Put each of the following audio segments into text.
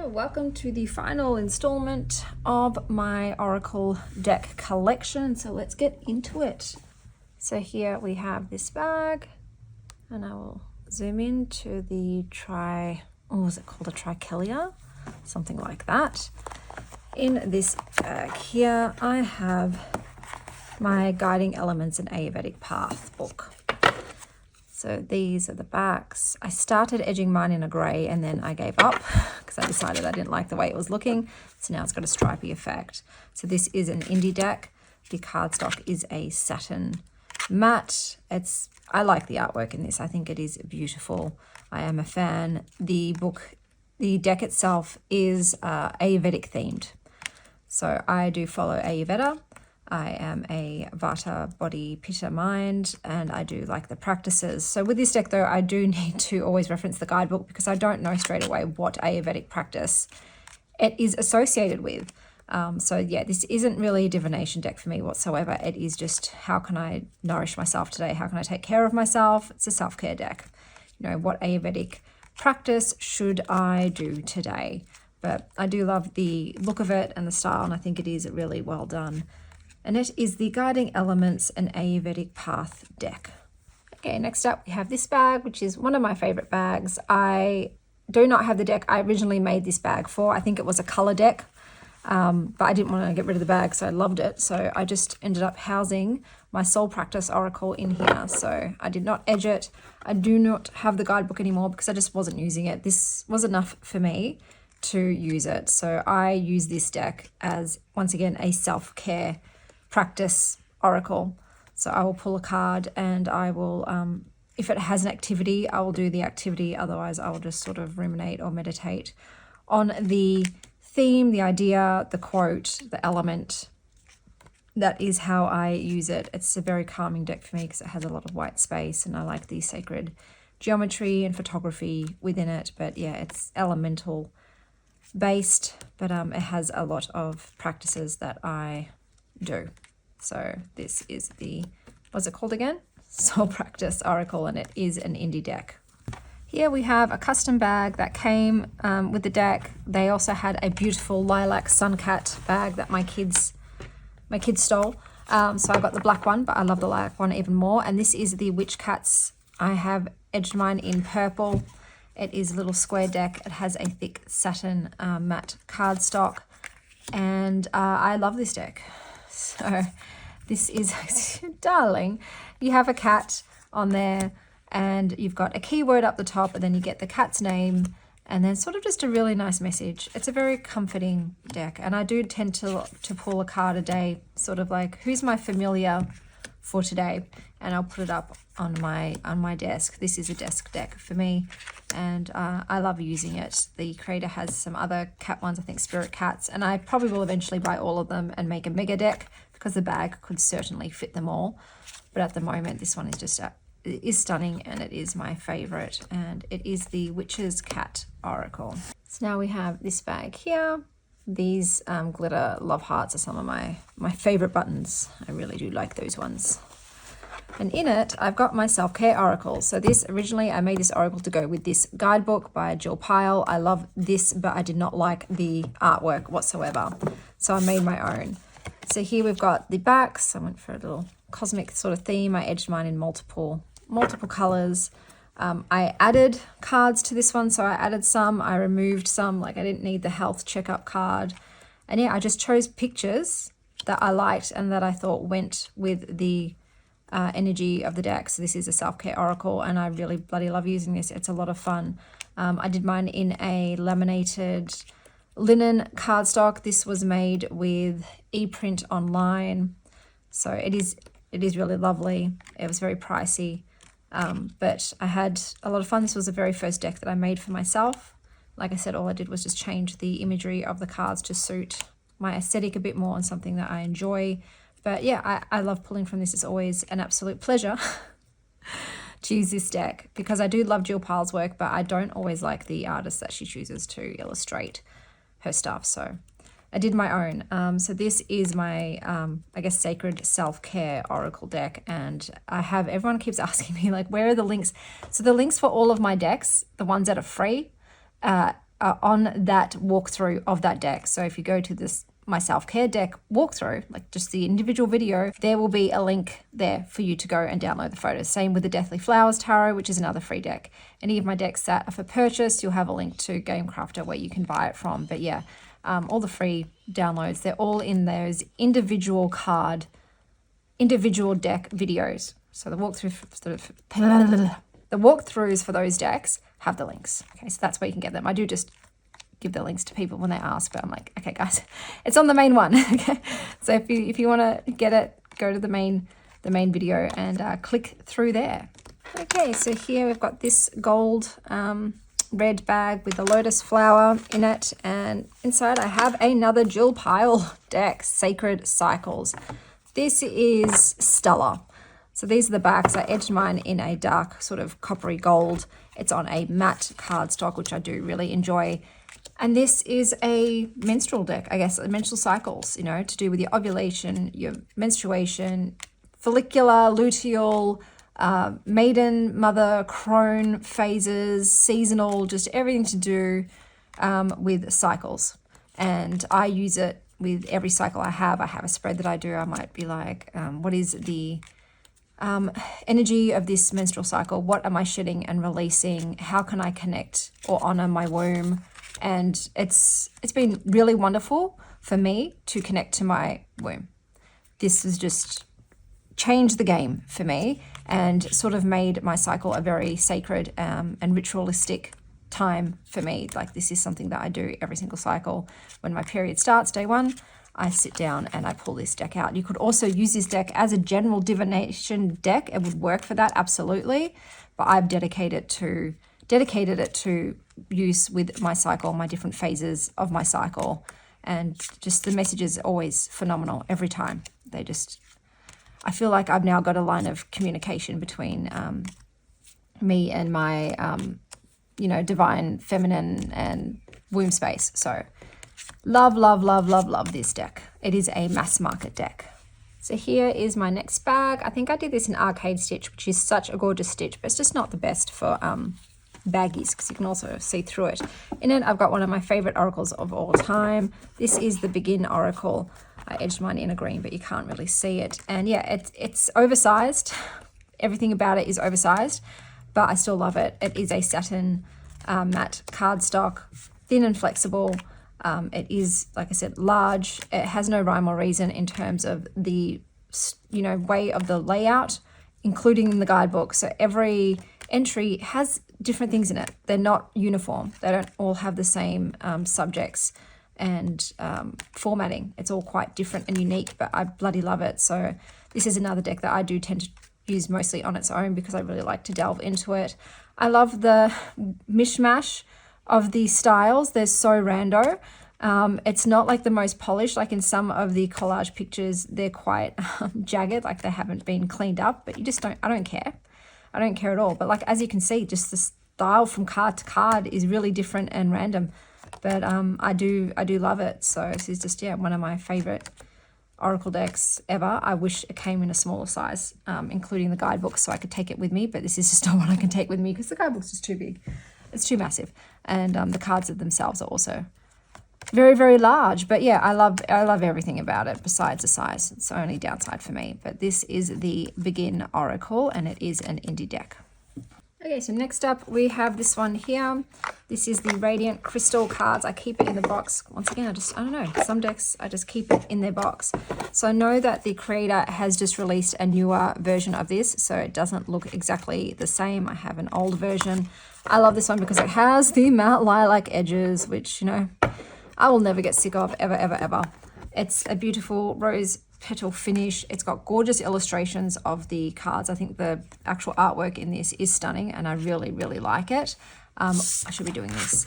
Welcome to the final installment of my Oracle deck collection. So let's get into it. So here we have this bag, and I will zoom in to the is it called a trichelia? Something like that. In this bag here, I have my Guiding Elements and Ayurvedic Path book. So these are the backs. I started edging mine in a grey and then I gave up because I decided I didn't like the way it was looking. So now it's got a stripy effect. So this is an indie deck. The cardstock is a satin matte. I like the artwork in this. I think it is beautiful. I am a fan. The deck itself is Ayurvedic themed. So I do follow Ayurveda. I am a Vata body, Pitta mind, and I do like the practices. So with this deck though, I do need to always reference the guidebook because I don't know straight away what Ayurvedic practice it is associated with. So yeah, this isn't really a divination deck for me whatsoever. It is just, how can I nourish myself today? How can I take care of myself? It's a self-care deck. You know, what Ayurvedic practice should I do today? But I do love the look of it and the style, and I think it is really well done. And it is the Guiding Elements and Ayurvedic Path deck. Okay, next up we have this bag, which is one of my favorite bags. I do not have the deck I originally made this bag for. I think it was a color deck, but I didn't want to get rid of the bag, so I loved it. So I just ended up housing my Soul Practice Oracle in here. So I did not edge it. I do not have the guidebook anymore because I just wasn't using it. This was enough for me to use it. So I use this deck as, once again, a self-care practice oracle. So I will pull a card and I will, if it has an activity, I will do the activity. Otherwise, I will just sort of ruminate or meditate on the theme, the idea, the quote, the element. That is how I use it. It's a very calming deck for me because it has a lot of white space and I like the sacred geometry and photography within it. But yeah, it's elemental based, but it has a lot of practices that I do. So this is the, what's it called again? Soul Practice Oracle, and it is an indie deck. Here we have a custom bag that came with the deck. They also had a beautiful lilac suncat bag that my kids stole. So I got the black one, but I love the lilac one even more. And this is the Witch Cats. I have edged mine in purple. It is a little square deck. It has a thick satin matte cardstock, and I love this deck. So this is, darling, you have a cat on there and you've got a keyword up the top, and then you get the cat's name and then sort of just a really nice message. It's a very comforting deck, and I do tend to pull a card a day, sort of like, who's my familiar for today, and I'll put it up on my desk. This is a desk deck for me, and I love using it. The creator has some other cat ones, I think Spirit Cats, and I probably will eventually buy all of them and make a mega deck because the bag could certainly fit them all. But at the moment, this one is just it is stunning, and it is my favorite, and it is the Witch's Cat Oracle. So now we have this bag here. These glitter love hearts are some of my favorite buttons. I really do like those ones. And in it, I've got my self-care oracle. So this, originally I made this oracle to go with this guidebook by Jill Pyle. I love this, but I did not like the artwork whatsoever. So I made my own. So here we've got the backs. I went for a little cosmic sort of theme. I edged mine in multiple colors. I added cards to this one. So I added some, I removed some, like I didn't need the health checkup card. And yeah, I just chose pictures that I liked and that I thought went with the energy of the deck. So this is a self-care oracle, and I really bloody love using this. It's a lot of fun. I did mine in a laminated linen cardstock. This was made with ePrint online, so it is really lovely. It was very pricey, but I had a lot of fun. This was the very first deck that I made for myself. Like I said, all I did was just change the imagery of the cards to suit my aesthetic a bit more and something that I enjoy. But yeah, I love pulling from this. It's always an absolute pleasure to use this deck because I do love Jill Pyle's work, but I don't always like the artist that she chooses to illustrate her stuff. So I did my own. So this is my, I guess, sacred self-care oracle deck. And everyone keeps asking me, like, where are the links? So the links for all of my decks, the ones that are free, on that walkthrough of that deck. So if you go to this my self-care deck walkthrough, like just the individual video, there will be a link there for you to go and download the photos. Same with the Deathly Flowers Tarot, which is another free deck. Any of my decks that are for purchase, you'll have a link to Game Crafter where you can buy it from. But yeah, all the free downloads, they're all in those individual deck videos. So the walkthroughs for those decks have the links. Okay, so that's where you can get them. I do just give the links to people when they ask, but I'm like, okay guys, it's on the main one. Okay, so if you want to get it, go to the main video and click through there. Okay, so here we've got this gold red bag with the lotus flower in it, and inside I have another Jill Pyle deck, Sacred Cycles. This is stellar. So these are the backs. I edged mine in a dark sort of coppery gold. It's on a matte cardstock, which I do really enjoy. And this is a menstrual deck, I guess, menstrual cycles, you know, to do with your ovulation, your menstruation, follicular, luteal, maiden, mother, crone phases, seasonal, just everything to do with cycles. And I use it with every cycle I have. I have a spread that I do. I might be like, what is the energy of this menstrual cycle? What am I shedding and releasing? How can I connect or honor my womb? And it's been really wonderful for me to connect to my womb. This has just changed the game for me and sort of made my cycle a very sacred and ritualistic time for me. Like, this is something that I do every single cycle. When my period starts, day one, I sit down and I pull this deck out. You could also use this deck as a general divination deck. It would work for that, absolutely. But I've dedicated it to use with my cycle, my different phases of my cycle, and just the message is always phenomenal every time. I feel like I've now got a line of communication between me and my divine feminine and womb space. So love this deck. It is a mass market deck. So here is my next bag. I think I did this in Arcade Stitch, which is such a gorgeous stitch, but it's just not the best for baggies because you can also see through it. In it, I've got one of my favorite oracles of all time. This is the Begin Oracle. I edged mine in a green, but you can't really see it. And yeah, it's oversized. Everything about it is oversized, but I still love it. It is a satin matte cardstock, thin and flexible. It is, like I said, large. It has no rhyme or reason in terms of the, way of the layout, including the guidebook. So every entry has different things in it. They're not uniform. They don't all have the same subjects and formatting. It's all quite different and unique, but I bloody love it. So this is another deck that I do tend to use mostly on its own because I really like to delve into it. I love the mishmash of the styles. They're so rando. It's not like the most polished, like in some of the collage pictures, they're quite jagged, like they haven't been cleaned up, but I don't care. I don't care at all. But like, as you can see, just the style from card to card is really different and random. But I do love it. So this is just, one of my favorite oracle decks ever. I wish it came in a smaller size, including the guidebook, so I could take it with me. But this is just not what I can take with me because the guidebook's just too big. It's too massive. And the cards themselves are also very, very large. But yeah, I love everything about it besides the size. It's the only downside for me. But this is the Begin Oracle, and it is an indie deck. Okay, so next up we have this one here. This is the Radiant Crystal cards. I keep it in the box. Once again, I don't know. Some decks, I just keep it in their box. So I know that the creator has just released a newer version of this, so it doesn't look exactly the same. I have an old version. I love this one because it has the matte lilac edges, which, I will never get sick of, ever, ever, ever. It's a beautiful rose petal finish. It's got gorgeous illustrations of the cards. I think the actual artwork in this is stunning and I really, really like it. I should be doing this.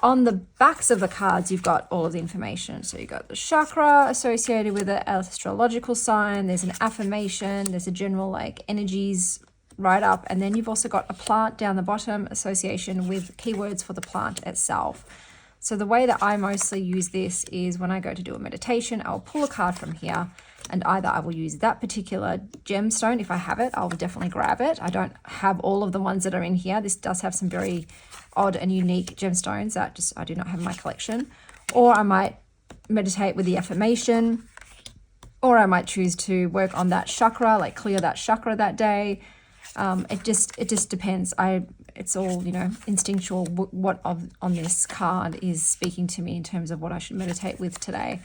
On the backs of the cards, you've got all of the information. So you've got the chakra associated with it, astrological sign, there's an affirmation, there's a general energies right up, and then you've also got a plant down the bottom, association with keywords for the plant itself. So the way that I mostly use this is when I go to do a meditation, I'll pull a card from here and either I will use that particular gemstone. If I have it, I'll definitely grab it. I don't have all of the ones that are in here. This does have some very odd and unique gemstones that just I do not have in my collection. Or I might meditate with the affirmation, or I might choose to work on that chakra, like clear that chakra that day. It just depends. It's all, you know, instinctual. What on this card is speaking to me in terms of what I should meditate with today.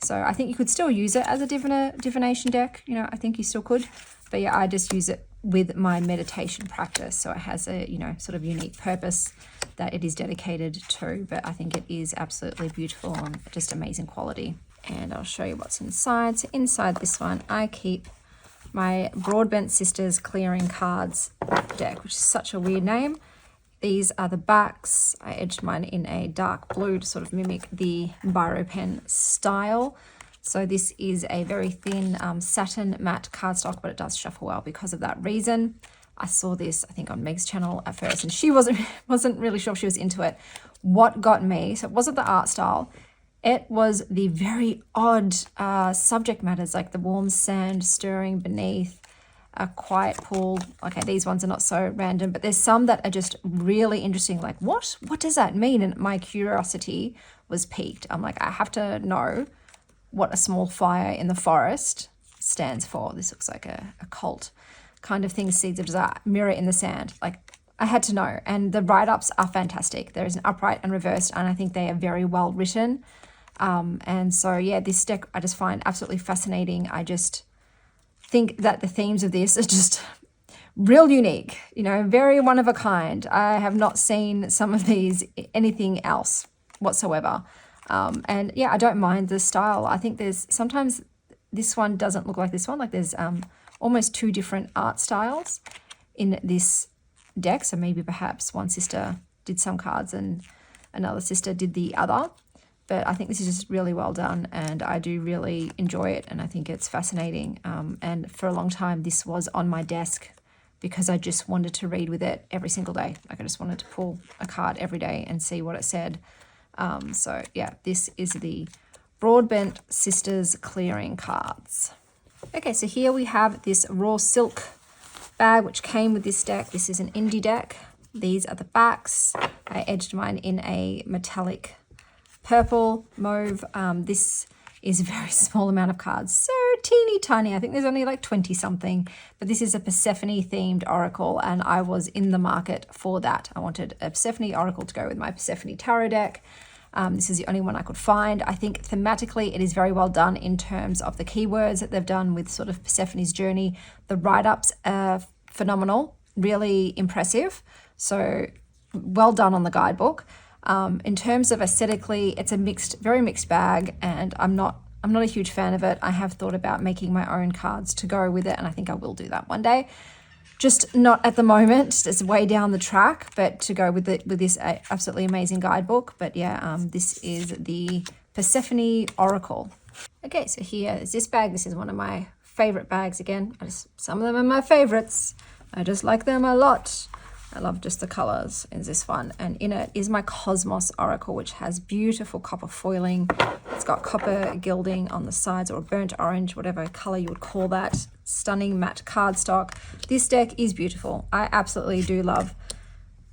So I think you could still use it as a divination deck. You know, I think you still could. But yeah, I just use it with my meditation practice. So it has a, you know, sort of unique purpose that it is dedicated to. But I think it is absolutely beautiful and just amazing quality. And I'll show you what's inside. So inside this one, I keep my Broadbent Sisters Clearing Cards deck, which is such a weird name. These are the backs. I edged mine in a dark blue to sort of mimic the biro pen style. So this is a very thin satin matte cardstock, but it does shuffle well because of that reason. I saw this, I think, on Meg's channel at first, and she wasn't really sure if she was into it. What got me, so it wasn't the art style, it was the very odd subject matters, like the warm sand stirring beneath a quiet pool. Okay, these ones are not so random, but there's some that are just really interesting. Like, what does that mean? And my curiosity was piqued. I'm like, I have to know what a small fire in the forest stands for. This looks like a cult kind of thing. Seeds of desire, mirror in the sand. Like, I had to know. And the write-ups are fantastic. There is an upright and reversed, and I think they are very well written. And so, yeah, this deck I just find absolutely fascinating. I just think that the themes of this are just real unique, you know, very one of a kind. I have not seen some of these anything else whatsoever. And yeah, I don't mind the style. I think there's sometimes this one doesn't look like this one. Like there's almost two different art styles in this deck. So maybe perhaps one sister did some cards and another sister did the other. But I think this is just really well done, and I do really enjoy it, and I think it's fascinating. And for a long time, this was on my desk because I just wanted to read with it every single day. Like I just wanted to pull a card every day and see what it said. So yeah, this is the Broadbent Sisters Clearing Cards. Okay, so here we have this raw silk bag which came with this deck. This is an indie deck. These are the backs. I edged mine in a metallic purple mauve. This is a very small amount of cards, so teeny tiny. I think there's only like 20 something, but this is a Persephone themed oracle, and I was in the market for that. I wanted a Persephone oracle to go with my Persephone tarot deck. This is the only one I could find. I think thematically it is very well done in terms of the keywords that they've done with sort of Persephone's journey. The write-ups are phenomenal, really impressive. So well done on the guidebook. In terms of aesthetically, it's a very mixed bag, and I'm not a huge fan of it. I have thought about making my own cards to go with it, and I think I will do that one day. Just not at the moment. It's way down the track, but to go with this absolutely amazing guidebook. But yeah, this is the Persephone Oracle. Okay, so here is this bag. This is one of my favorite bags again. Some of them are my favorites. I just like them a lot. I love just the colors in this one. And in it is my Cosmos Oracle, which has beautiful copper foiling. It's got copper gilding on the sides, or burnt orange, whatever color you would call that. Stunning matte cardstock. This deck is beautiful. I absolutely do love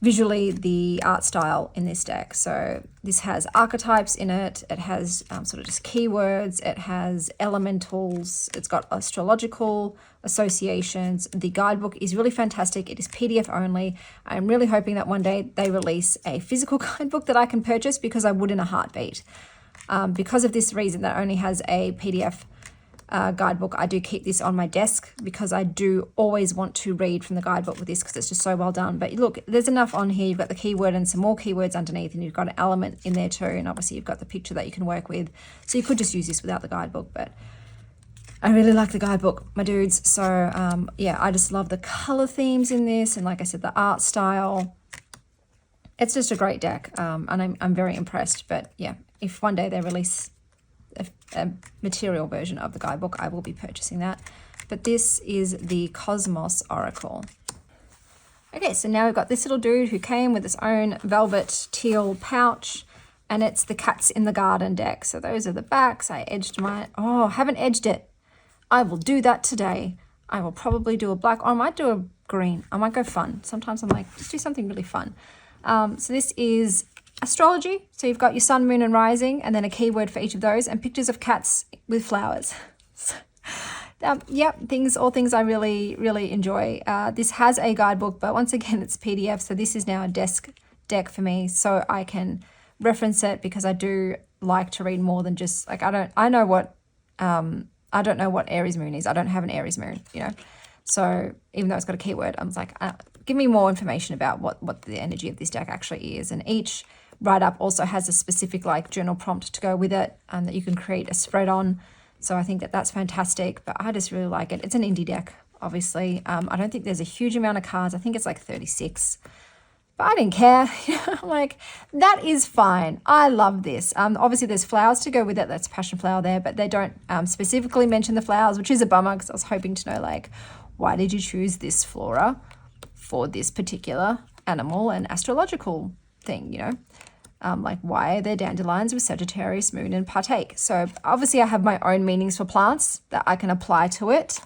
visually the art style in this deck. So this has archetypes in it. It has sort of just keywords. It has elementals. It's got astrological associations. The guidebook is really fantastic. It is PDF only. I'm really hoping that one day they release a physical guidebook that I can purchase, because I would in a heartbeat. Because of this reason that only has a PDF guidebook, I do keep this on my desk because I do always want to read from the guidebook with this, because it's just so well done. But look, there's enough on here. You've got the keyword and some more keywords underneath, and you've got an element in there too, and obviously you've got the picture that you can work with. So you could just use this without the guidebook, but I really like the guidebook, my dudes. So yeah, I just love the color themes in this, and like I said, the art style. It's just a great deck, and I'm very impressed. But yeah, if one day they release a material version of the guidebook, I will be purchasing that. But this is the Cosmos Oracle. Okay, so now we've got this little dude who came with his own velvet teal pouch, and it's the Cats in the Garden deck. So those are the backs. I edged mine. Oh, I haven't edged it. I will do that today. I will probably do a black, or I might do a green. I might go fun. Sometimes I'm like, just do something really fun. So this is astrology. So you've got your sun, moon, and rising, and then a keyword for each of those, and pictures of cats with flowers. All things I really, really enjoy. This has a guidebook, but once again, it's PDF. So this is now a desk deck for me, so I can reference it, because I do like to read more than just like, I don't know what Aries moon is. I don't have an Aries moon, So even though it's got a keyword, I'm like, give me more information about what the energy of this deck actually is. And each write-up also has a specific like journal prompt to go with it, that you can create a spread on. So I think that's fantastic, but I just really like it. It's an indie deck, obviously. I don't think there's a huge amount of cards. I think it's like 36. But I didn't care. I'm like, that is fine. I love this. Obviously, there's flowers to go with it. That's passion flower there, but they don't specifically mention the flowers, which is a bummer, because I was hoping to know, like, why did you choose this flora for this particular animal and astrological thing, like, why are there dandelions with Sagittarius, moon, and partake? So obviously I have my own meanings for plants that I can apply to it,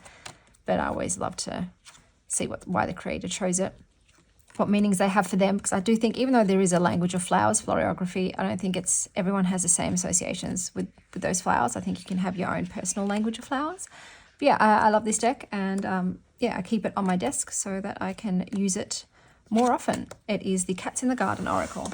but I always love to see why the creator chose it, what meanings they have for them, because I do think, even though there is a language of flowers, florography, I don't think everyone has the same associations with those flowers. I think you can have your own personal language of flowers. But yeah, I love this deck, and I keep it on my desk so that I can use it more often. It is the Cats in the Garden Oracle.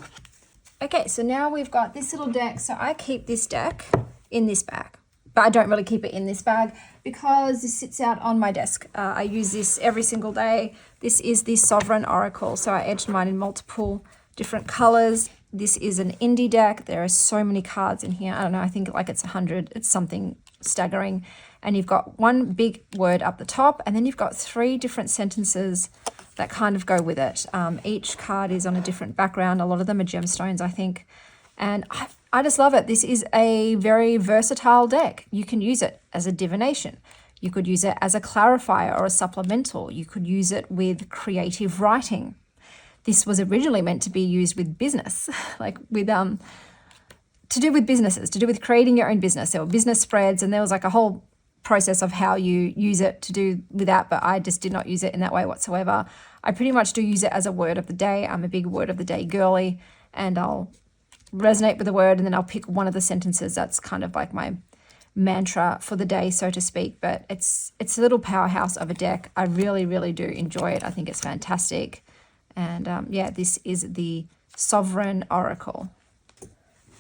Okay, so now we've got this little deck. So I keep this deck in this bag, but I don't really keep it in this bag because this sits out on my desk. I use this every single day. This is the Sovereign Oracle. So I edged mine in multiple different colors. This is an indie deck. There are so many cards in here. I don't know, I think like it's 100. It's something staggering. And you've got one big word up the top, and then you've got 3 different sentences that kind of go with it. Each card is on a different background. A lot of them are gemstones, I think. And I just love it. This is a very versatile deck. You can use it as a divination. You could use it as a clarifier or a supplemental. You could use it with creative writing. This was originally meant to be used with business, like with to do with businesses, to do with creating your own business. There were business spreads, and there was like a whole process of how you use it to do with that, but I just did not use it in that way whatsoever. I pretty much do use it as a word of the day. I'm a big word of the day girly, and I'll resonate with the word, and then I'll pick one of the sentences that's kind of like my mantra for the day, so to speak. But it's a little powerhouse of a deck. I really, really do enjoy it. I think it's fantastic. And this is the Sovereign Oracle.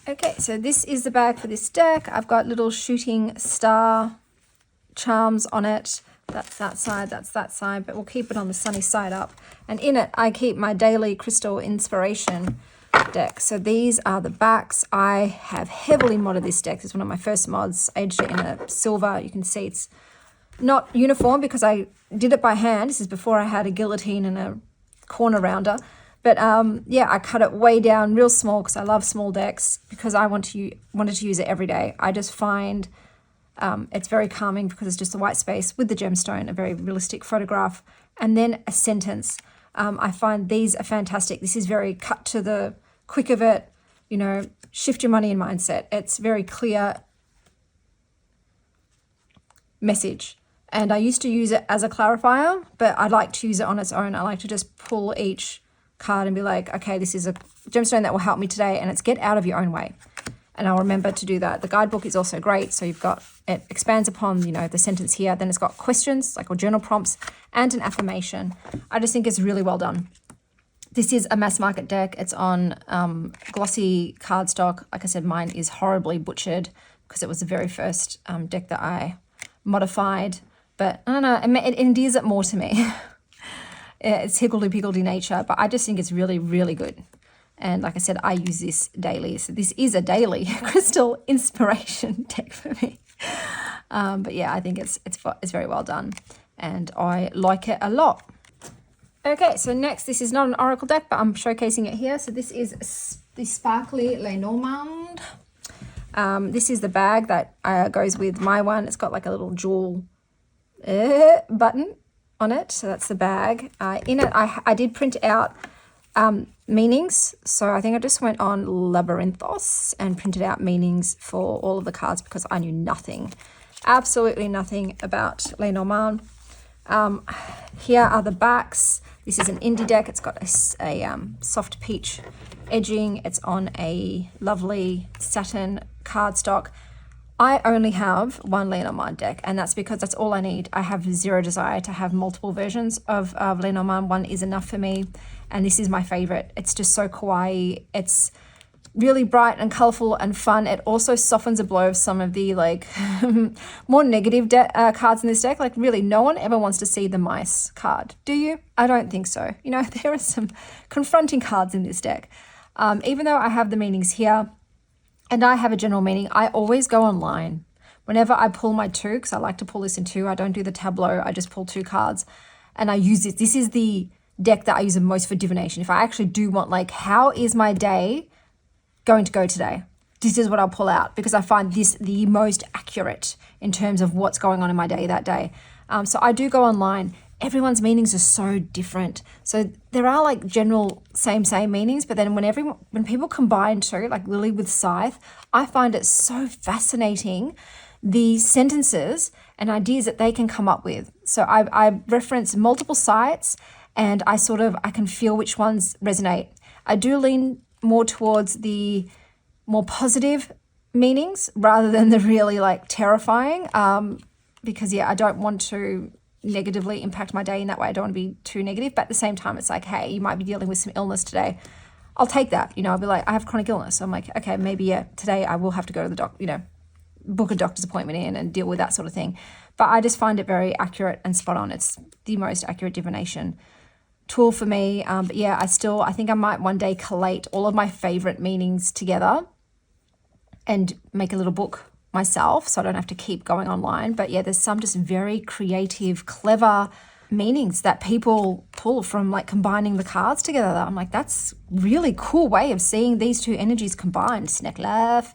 Okay, so this is the bag for this deck. I've got little shooting star charms on it. That's that side, but we'll keep it on the sunny side up. And in it, I keep my daily crystal inspiration deck. So these are the backs. I have heavily modded this deck. This is one of my first mods. I edged it in a silver. You can see it's not uniform because I did it by hand. This is before I had a guillotine and a corner rounder. But I cut it way down real small because I love small decks, because I wanted to use it every day. I just find it's very calming because it's just the white space with the gemstone, a very realistic photograph, and then a sentence. I find these are fantastic. This is very cut to the quick of it, shift your money and mindset. It's very clear message. And I used to use it as a clarifier, but I like to use it on its own. I like to just pull each card and be like, okay, this is a gemstone that will help me today, and it's get out of your own way. And I'll remember to do that. The guidebook is also great. So it expands upon, the sentence here. Then it's got questions, or journal prompts, and an affirmation. I just think it's really well done. This is a mass market deck. It's on glossy cardstock. Like I said, mine is horribly butchered because it was the very first deck that I modified. But I don't know, it endears it more to me. It's higgledy-piggledy nature, but I just think it's really, really good. And like I said, I use this daily. So this is a daily crystal inspiration deck for me. But yeah, I think it's very well done, and I like it a lot. Okay, so next, this is not an oracle deck, but I'm showcasing it here. So this is the sparkly Lenormand. This is the bag that goes with my one. It's got like a little jewel button on it. So that's the bag. In it, I did print out meanings. So I think I just went on Labyrinthos and printed out meanings for all of the cards because I knew nothing absolutely nothing about Lenormand. Here are the backs. This is an indie deck. It's got a soft peach edging. It's on a lovely satin cardstock. I only have one Lenormand deck, and that's because that's all I need. I have zero desire to have multiple versions of Lenormand. One is enough for me, and this is my favorite. It's just so kawaii. It's really bright and colorful and fun. It also softens a blow of some of the like more negative cards in this deck. Like really, no one ever wants to see the mice card, do you? I don't think so. You know, there are some confronting cards in this deck. Even though I have the meanings here, and I have a general meaning, I always go online. Whenever I pull my two, because I like to pull this in two, I don't do the tableau, I just pull two cards and I use it. This is the deck that I use the most for divination. If I actually do want like, how is my day going to go today? This is what I'll pull out because I find this the most accurate in terms of what's going on in my day that day. So I do go online. Everyone's meanings are so different. So there are like general same meanings, but then when people combine two, like Lily with Scythe, I find it so fascinating, the sentences and ideas that they can come up with. So I reference multiple sites and I can feel which ones resonate. I do lean more towards the more positive meanings rather than the really like terrifying, because I don't want to negatively impact my day in that way. I don't want to be too negative, but at the same time, it's like, hey, you might be dealing with some illness today. I'll take that. I'll be like, I have chronic illness. So I'm like, okay, maybe today I will have to go to the doctor, book a doctor's appointment in and deal with that sort of thing. But I just find it very accurate and spot on. It's the most accurate divination tool for me. But yeah, I think I might one day collate all of my favorite meanings together and make a little book myself, so I don't have to keep going online. But yeah, there's some just very creative, clever meanings that people pull from like combining the cards together. I'm like, that's really cool way of seeing these two energies combined. Snack laugh.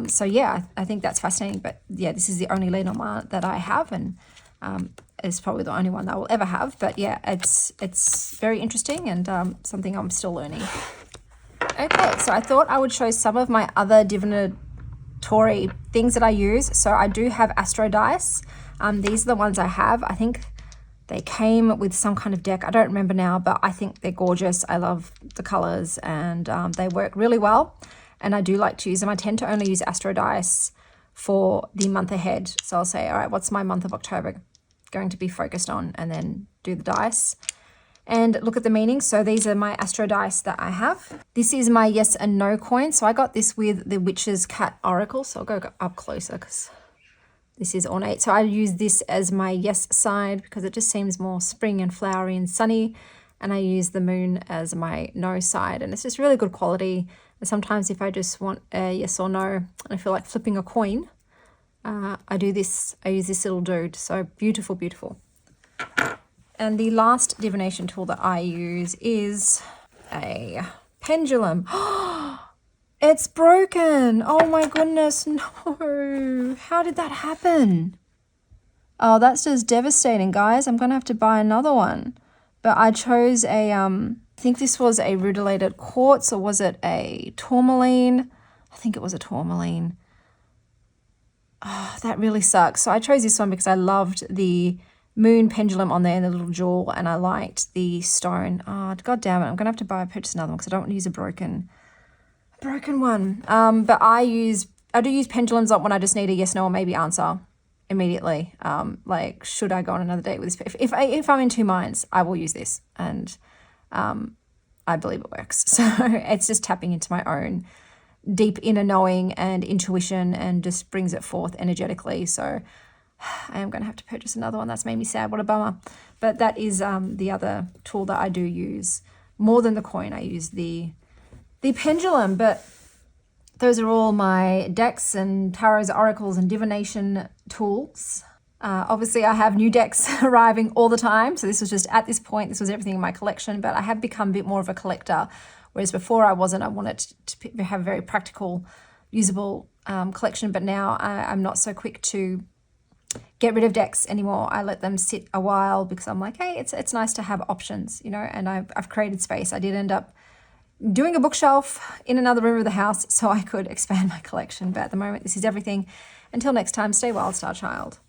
So yeah, I think that's fascinating. But yeah, this is the only Lenormand that I have, and it's probably the only one that I will ever have. But yeah, it's very interesting and something I'm still learning. Okay, so I thought I would show some of my other divinatory things that I use. So I do have astro dice. These are the ones I have. I think they came with some kind of deck. I don't remember now, but I think they're gorgeous. I love the colors and they work really well. And I do like to use them. I tend to only use astro dice for the month ahead. So I'll say, all right, what's my month of October going to be focused on? And then do the dice and look at the meanings. So these are my astro dice that I have. This is my yes and no coin. So I got this with the Witch's Cat Oracle. So I'll go up closer because this is ornate. So I use this as my yes side because it just seems more spring and flowery and sunny. And I use the moon as my no side. And it's just really good quality. And sometimes if I just want a yes or no, and I feel like flipping a coin, I do this. I use this little dude. So beautiful, beautiful. And the last divination tool that I use is a pendulum. It's broken. Oh my goodness, no. How did that happen? Oh, that's just devastating, guys. I'm going to have to buy another one. But I chose a, I think this was a rutilated quartz, or was it a tourmaline? I think it was a tourmaline. Oh, that really sucks. So I chose this one because I loved the moon pendulum on there and the little jewel, and I liked the stone. Oh, god damn it. I'm going to have to purchase another one because I don't want to use a broken one. But I do use pendulums up when I just need a yes, no, or maybe answer immediately. Like, should I go on another date with this? If I'm in two minds, I will use this, and I believe it works. So it's just tapping into my own deep inner knowing and intuition, and just brings it forth energetically. So I am going to have to purchase another one. That's made me sad. What a bummer. But that is the other tool that I do use more than the coin. I use the pendulum. But those are all my decks and tarots, oracles, and divination tools. Obviously, I have new decks arriving all the time. So this was just at this point, this was everything in my collection. But I have become a bit more of a collector. Whereas before I wasn't. I wanted to have a very practical, usable collection. But now I'm not so quick to get rid of decks anymore. I let them sit a while because I'm like, hey, it's nice to have options, and I've created space. I did end up doing a bookshelf in another room of the house so I could expand my collection. But at the moment, this is everything. Until next time, stay wild, Star Child.